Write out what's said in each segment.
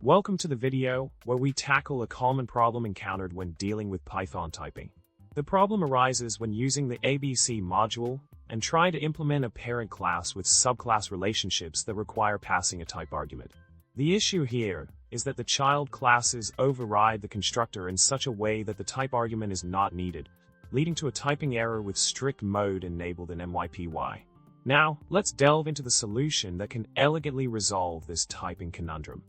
Welcome to the video where we tackle a common problem encountered when dealing with Python typing. The problem arises when using the ABC module and trying to implement a parent class with subclass relationships that require passing a type argument. The issue here is that the child classes override the constructor in such a way that the type argument is not needed, leading to a typing error with strict mode enabled in mypy. Now, let's delve into the solution that can elegantly resolve this typing conundrum.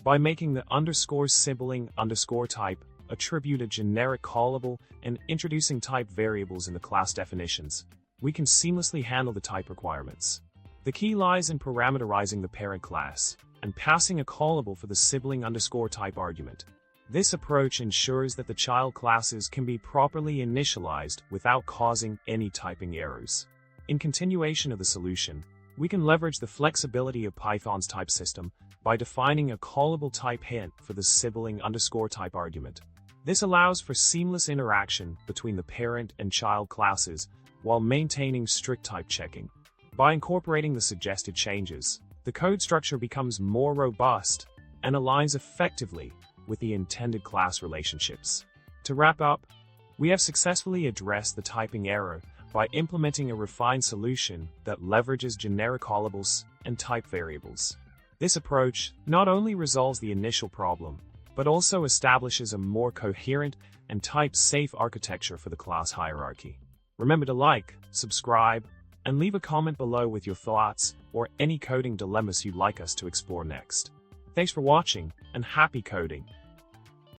By making the underscore sibling underscore type attribute a generic callable and introducing type variables in the class definitions, we can seamlessly handle the type requirements. The key lies in parameterizing the parent class and passing a callable for the sibling underscore type argument. This approach ensures that the child classes can be properly initialized without causing any typing errors. In continuation of the solution, we can leverage the flexibility of Python's type system by defining a callable type hint for the sibling underscore type argument. This allows for seamless interaction between the parent and child classes while maintaining strict type checking. By incorporating the suggested changes, the code structure becomes more robust and aligns effectively with the intended class relationships. To wrap up, we have successfully addressed the typing error by implementing a refined solution that leverages generic callables and type variables. This approach not only resolves the initial problem, but also establishes a more coherent and type-safe architecture for the class hierarchy. Remember to like, subscribe, and leave a comment below with your thoughts or any coding dilemmas you'd like us to explore next. Thanks for watching, and happy coding!